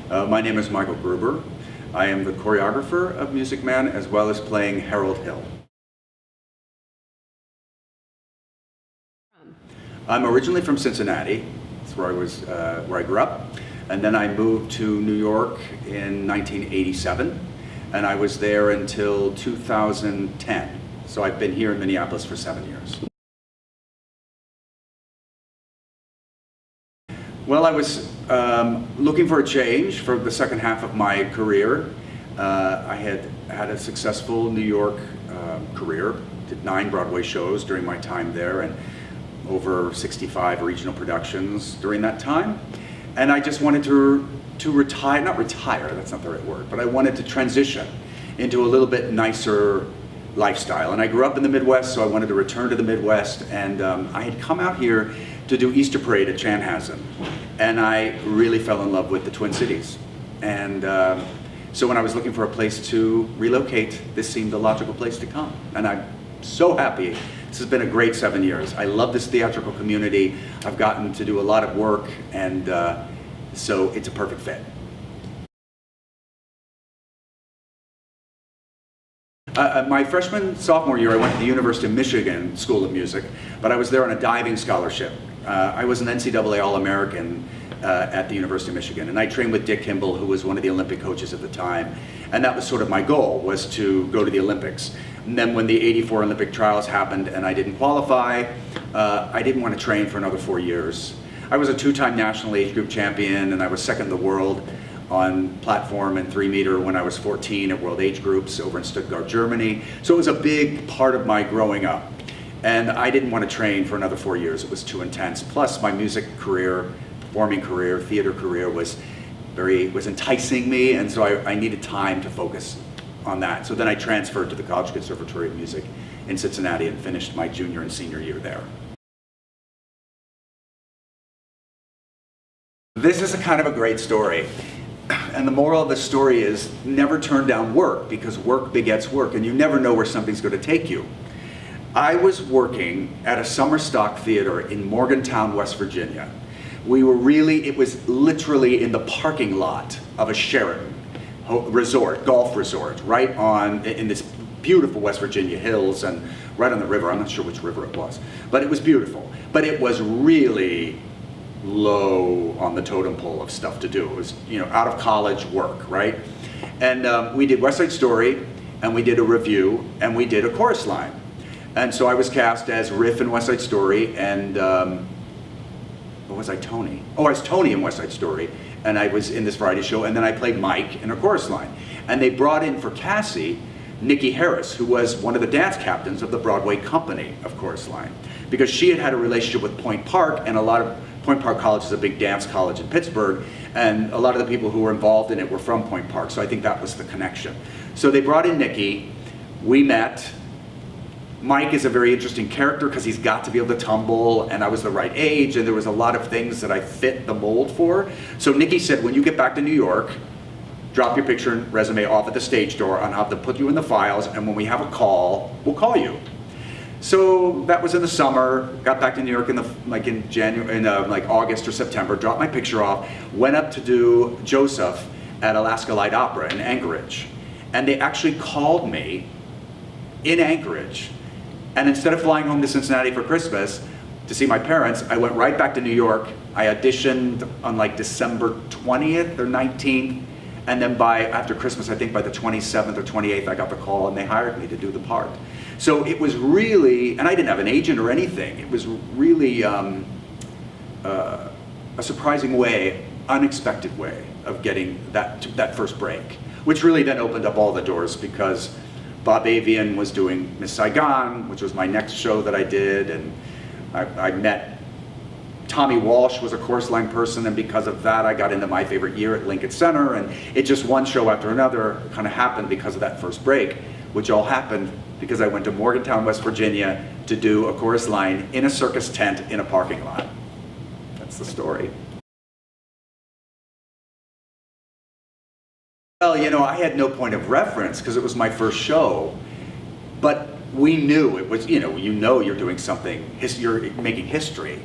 My name is Michael Gruber. I am the choreographer of Music Man as well as playing Harold Hill. I'm originally from Cincinnati. That's where I grew up. And then I moved to New York in 1987. And I was there until 2010. So I've been here in Minneapolis for 7 years. Well, I was looking for a change for the second half of my career. I had a successful New York career, did 9 Broadway shows during my time there and over 65 regional productions during that time. And I just wanted to retire, not retire, that's not the right word, but I wanted to transition into a little bit nicer lifestyle. And I grew up in the Midwest, so I wanted to return to the Midwest. And I had come out here to do Easter Parade at Chanhassen. And I really fell in love with the Twin Cities. And so when I was looking for a place to relocate, this seemed the logical place to come. And I'm so happy. This has been a great 7 years. I love this theatrical community. I've gotten to do a lot of work, and so it's a perfect fit. My sophomore year, I went to the University of Michigan School of Music, but I was there on a diving scholarship. I was an NCAA All-American at the University of Michigan, and I trained with Dick Kimball, who was one of the Olympic coaches at the time, and that was sort of my goal, was to go to the Olympics. And then when the '84 Olympic trials happened and I didn't qualify, I didn't want to train for another 4 years. I was a 2-time national age group champion, and I was second in the world on platform and 3 meter when I was 14 at World Age Groups over in Stuttgart, Germany. So it was a big part of my growing up. And I didn't want to train for another 4 years. It was too intense. Plus my music career, performing career, theater career was enticing me, and so I needed time to focus on that. So then I transferred to the College Conservatory of Music in Cincinnati and finished my junior and senior year there. This is a kind of a great story. And the moral of the story is never turn down work, because work begets work, and you never know where something's going to take you. I was working at a summer stock theater in Morgantown, West Virginia. It was literally in the parking lot of a Sheraton golf resort, right in this beautiful West Virginia hills and right on the river. I'm not sure which river it was, but it was beautiful. But it was really low on the totem pole of stuff to do. It was, out of college work, right? And we did West Side Story, and we did a review, and we did a chorus line. And so I was cast as Riff in West Side Story, and what was I, Tony? Oh, I was Tony in West Side Story, and I was in this variety show, and then I played Mike in a chorus line. And they brought in for Cassie, Nikki Harris, who was one of the dance captains of the Broadway company of Chorus Line, because she had a relationship with Point Park, and Point Park College is a big dance college in Pittsburgh, and a lot of the people who were involved in it were from Point Park, so I think that was the connection. So they brought in Nikki, we met. Mike is a very interesting character because he's got to be able to tumble, and I was the right age, and there was a lot of things that I fit the mold for. So Nikki said, when you get back to New York, drop your picture and resume off at the stage door, and I'll have to put you in the files, and when we have a call, we'll call you. So that was in the summer, got back to New York in August or September, dropped my picture off, went up to do Joseph at Alaska Light Opera in Anchorage. And they actually called me in Anchorage. And instead of flying home to Cincinnati for Christmas to see my parents, I went right back to New York. I auditioned on December 20th or 19th. And then after Christmas, I think by the 27th or 28th, I got the call and they hired me to do the part. So it was really, and I didn't have an agent or anything, it was really a surprising way, unexpected way of getting that first break, which really then opened up all the doors, because Bob Avian was doing Miss Saigon, which was my next show that I did, and I met Tommy Walsh, was a chorus line person, and because of that I got into My Favorite Year at Lincoln Center, and it just one show after another kind of happened because of that first break, which all happened because I went to Morgantown, West Virginia to do a chorus line in a circus tent in a parking lot. That's the story. Well, I had no point of reference because it was my first show, but we knew it was, you're doing something, you're making history.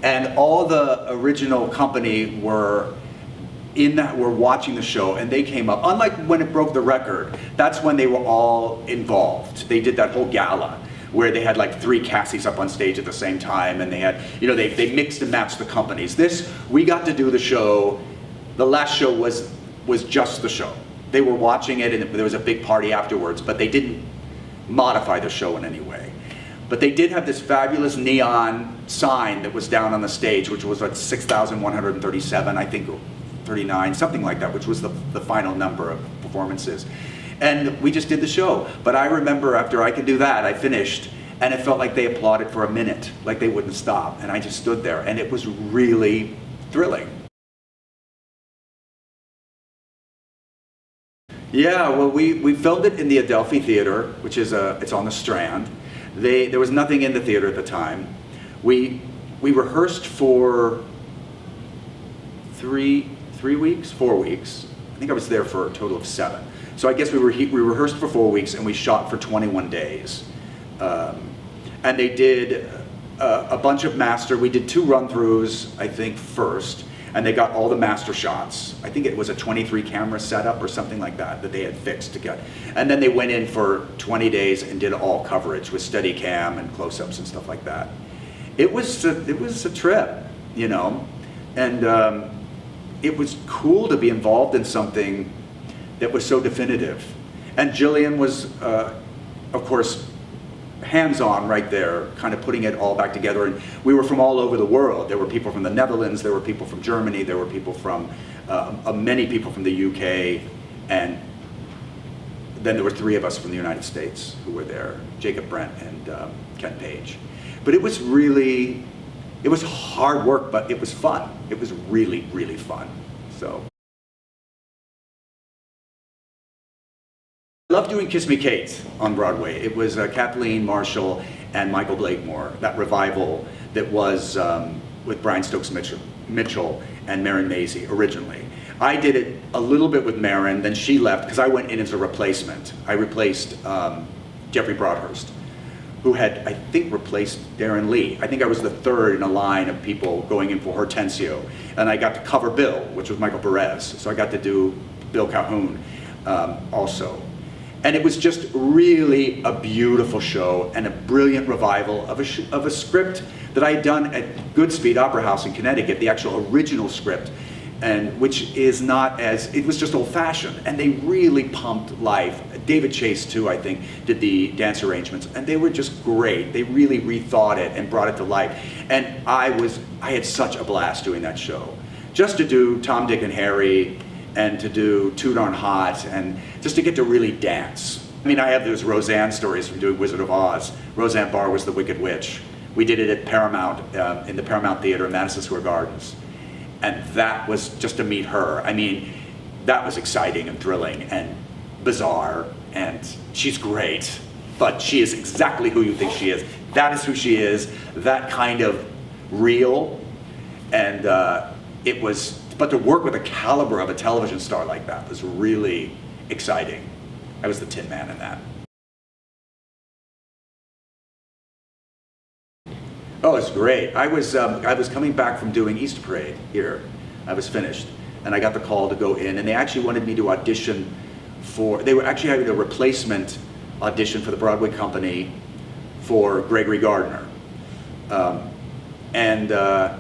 And all the original company were in that were watching the show, and they came up. Unlike when it broke the record, that's when they were all involved. They did that whole gala where they had like 3 Cassies up on stage at the same time, and they had, you know, they mixed and matched the companies. This, we got to do the show. The last show was just the show. They were watching it, and there was a big party afterwards, but they didn't modify the show in any way. But they did have this fabulous neon sign that was down on the stage, which was at 6,137, I think, 39, something like that, which was the final number of performances. And we just did the show. But I remember after I could do that, I finished, and it felt like they applauded for a minute, like they wouldn't stop. And I just stood there, and it was really thrilling. Yeah, well, we filmed it in the Adelphi Theater, which is it's on the Strand. There was nothing in the theater at the time. We rehearsed for 4 weeks. I think I was there for a total of 7. So I guess we rehearsed for 4 weeks, and we shot for 21 days. And they did a bunch of master. We did 2 run-throughs, I think, first, and they got all the master shots. I think it was a 23 camera setup or something like that they had fixed to get. And then they went in for 20 days and did all coverage with Steadicam and close-ups and stuff like that. It was a trip, you know, and it was cool to be involved in something that was so definitive. And Jillian was, of course, hands-on right there, kind of putting it all back together. And we were from all over the world. There were people from the Netherlands, there were people from Germany, there were people from, many people from the UK, and then there were 3 of us from the United States who were there, Jacob Brent and Ken Page. But it was hard work, but it was fun. It was really, really fun, so. I love doing Kiss Me Kate on Broadway. It was Kathleen Marshall and Michael Blakemore, that revival that was with Brian Stokes Mitchell and Marin Mazzie originally. I did it a little bit with Marin, then she left because I went in as a replacement. I replaced Jeffrey Broadhurst, who had, I think, replaced Darren Lee. I think I was the 3rd in a line of people going in for Hortensio. And I got to cover Bill, which was Michael Perez. So I got to do Bill Calhoun also. And it was just really a beautiful show and a brilliant revival of a script that I had done at Goodspeed Opera House in Connecticut, the actual original script, and which is not as, it was just old-fashioned, and they really pumped life. David Chase, too, I think, did the dance arrangements, and they were just great. They really rethought it and brought it to life. And I had such a blast doing that show. Just to do Tom, Dick, and Harry, and to do Too Darn Hot, and just to get to really dance. I mean, I have those Roseanne stories from doing Wizard of Oz. Roseanne Barr was the Wicked Witch. We did it at Paramount, in the Paramount Theater in Madison Square Gardens. And that was just to meet her. I mean, that was exciting and thrilling and bizarre, and she's great, but she is exactly who you think she is. That is who she is, that kind of real, and but to work with a caliber of a television star like that was really exciting. I was the Tin Man in that. Oh, it's great. I was coming back from doing Easter Parade here. I was finished, and I got the call to go in, and they actually wanted me to audition they were actually having a replacement audition for the Broadway company for Gregory Gardner,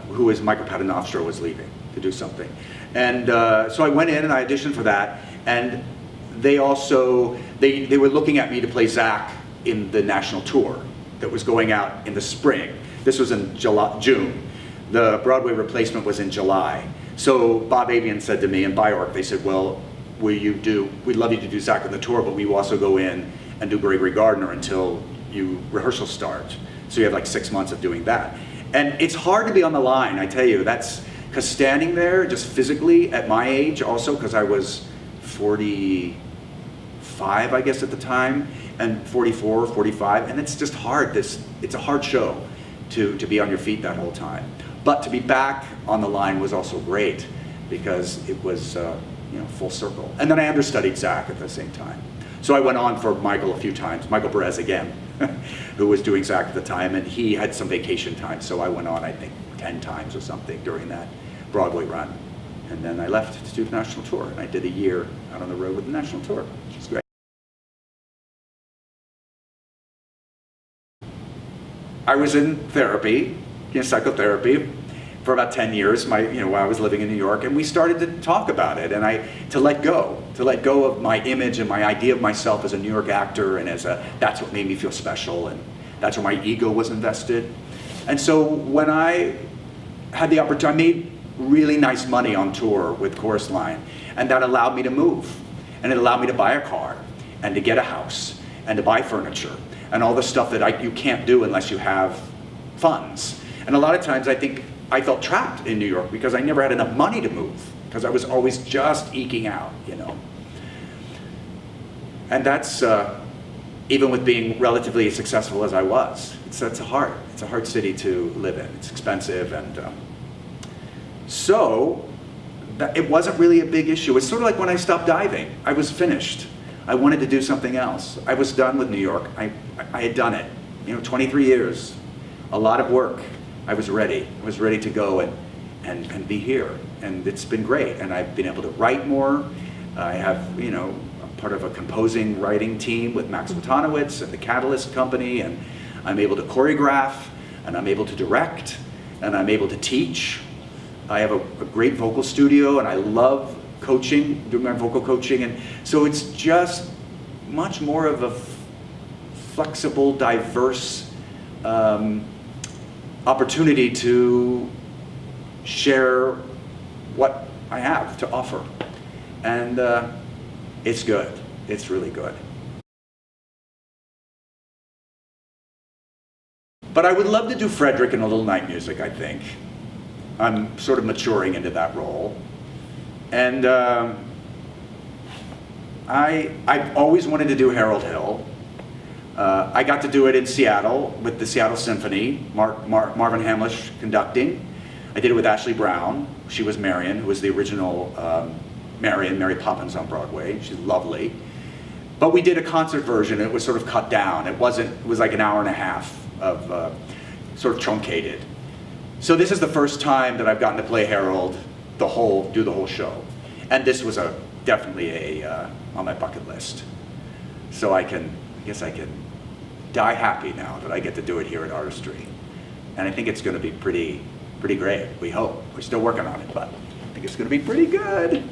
who is Michael Paternoster was leaving to do something. And so I went in and I auditioned for that, and they also, they were looking at me to play Zach in the national tour that was going out in the spring. This was in June. The Broadway replacement was in July. So Bob Avian said to me and Bjork, they said, well, we'd love you to do Zach on the tour, but we will also go in and do Gregory Gardner until rehearsals start. So you have like 6 months of doing that. And it's hard to be on the line, I tell you. Because standing there, just physically, at my age also, because I was 45, I guess, at the time, and 44, 45, and it's just hard. It's a hard show to be on your feet that whole time. But to be back on the line was also great, because it was full circle. And then I understudied Zach at the same time. So I went on for Michael a few times, Michael Perez again, who was doing Zach at the time, and he had some vacation time, so I went on, I think, 10 times or something during that Broadway run. And then I left to do the national tour, and I did a year out on the road with the national tour, which is great. I was in therapy, psychotherapy, for about 10 years, while I was living in New York, and we started to talk about it, and to let go of my image and my idea of myself as a New York actor, and that's what made me feel special, and that's where my ego was invested. And so when I had the opportunity, I made really nice money on tour with Chorus Line, and that allowed me to move, and it allowed me to buy a car, and to get a house, and to buy furniture, and all the stuff that you can't do unless you have funds. And a lot of times I think I felt trapped in New York because I never had enough money to move, because I was always just eking out, And that's, even with being relatively as successful as I was, it's a hard city to live in. It's expensive, and so it wasn't really a big issue. It's sort of like when I stopped diving. I was finished. I wanted to do something else. I was done with New York. I had done it, 23 years, a lot of work. I was ready. I was ready to go and be here, and it's been great. And I've been able to write more. I have, I'm part of a composing writing team with Max Watanowitz and the Catalyst Company, and I'm able to choreograph, and I'm able to direct, and I'm able to teach. I have a great vocal studio, and I love coaching, doing my vocal coaching, and so it's just much more of a flexible, diverse opportunity to share what I have to offer. And it's good. It's really good. But I would love to do Frederick in a little night music, I think. I'm sort of maturing into that role. And I've always wanted to do Harold Hill. I got to do it in Seattle with the Seattle Symphony, Marvin Hamlish conducting. I did it with Ashley Brown. She was Marion, who was the original Mary Poppins on Broadway. She's lovely. But we did a concert version. It was sort of cut down. It was like an hour and a half of sort of truncated. So this is the first time that I've gotten to play Harold, do the whole show. And this was definitely on my bucket list. So I guess I can die happy now that I get to do it here at Artistry. And I think it's going to be pretty great, we hope. We're still working on it, but I think it's going to be pretty good.